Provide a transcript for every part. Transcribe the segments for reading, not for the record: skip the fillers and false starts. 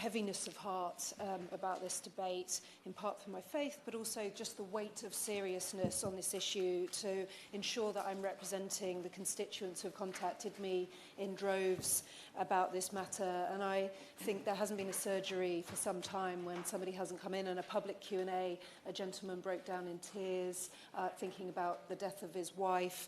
heaviness of heart about this debate, in part for my faith, but also just the weight of seriousness on this issue to ensure that I'm representing the constituents who have contacted me in droves about this matter. And I think there hasn't been a surgery for some time when somebody hasn't come in and a public Q&A, a gentleman broke down in tears, thinking about the death of his wife.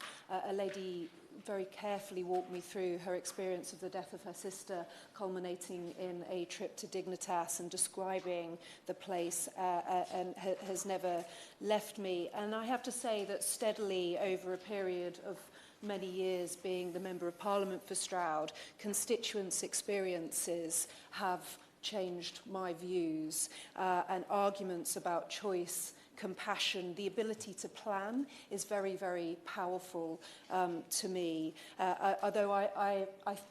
A lady very carefully walked me through her experience of the death of her sister, culminating in a trip to Dignitas and describing the place and has never left me. And I have to say that steadily over a period of many years being the Member of Parliament for Stroud, constituents' experiences have changed my views and arguments about choice, compassion, the ability to plan is very, very powerful to me. Although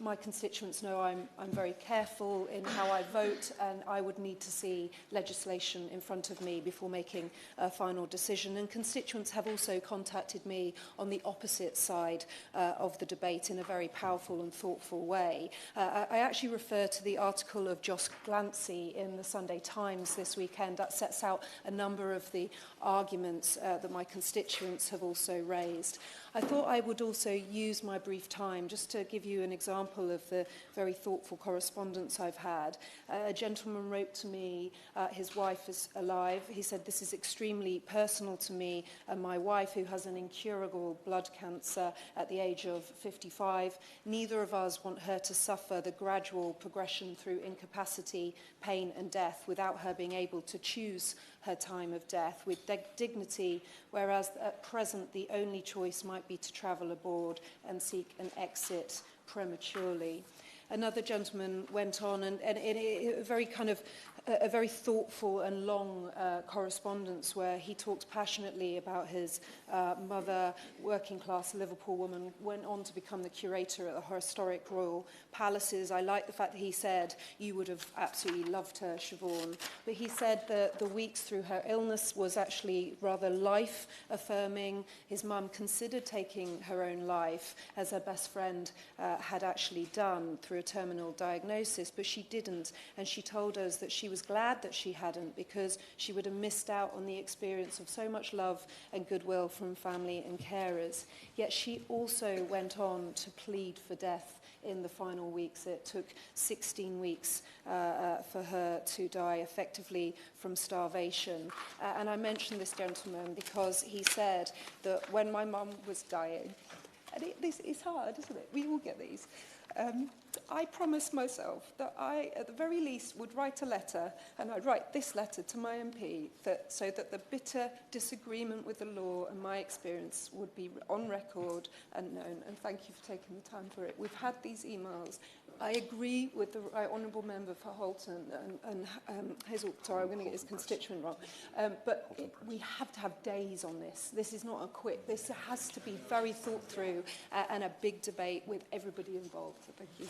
my constituents know I'm very careful in how I vote, and I would need to see legislation in front of me before making a final decision. And constituents have also contacted me on the opposite side of the debate in a very powerful and thoughtful way. I actually refer to the article of Josh Glancy in the Sunday Times this weekend that sets out a number of the arguments that my constituents have also raised. I thought I would also use my brief time just to give you an example of the very thoughtful correspondence I've had. A gentleman wrote to me, his wife is alive. He said, "This is extremely personal to me and my wife, who has an incurable blood cancer at the age of 55. Neither of us want her to suffer the gradual progression through incapacity, pain and death without her being able to choose her time of death with dignity, whereas at present the only choice might be to travel aboard and seek an exit prematurely." Another gentleman went on, and a very thoughtful and long correspondence where he talks passionately about his mother, working-class Liverpool woman, went on to become the curator at the historic Royal Palaces. I like the fact that he said, "You would have absolutely loved her, Siobhan." But he said that the weeks through her illness was actually rather life-affirming. His mum considered taking her own life, as her best friend had actually done through a terminal diagnosis, but she didn't. And she told us that she was glad that she hadn't, because she would have missed out on the experience of so much love and goodwill from family and carers. Yet she also went on to plead for death in the final weeks. It took 16 weeks for her to die effectively from starvation. And I mention this gentleman because he said that when my mum was dying, and this is hard, isn't it? We all get these. I promised myself that I, at the very least, would write a letter, and I'd write this letter to my MP, so that the bitter disagreement with the law and my experience would be on record and known. And thank you for taking the time for it. We've had these emails. I agree with the Honourable Member for Halton and Hazel, sorry, I'm going to get his constituent wrong, but we have to have days on this. This is not a quick, this has to be very thought through and a big debate with everybody involved. So thank you.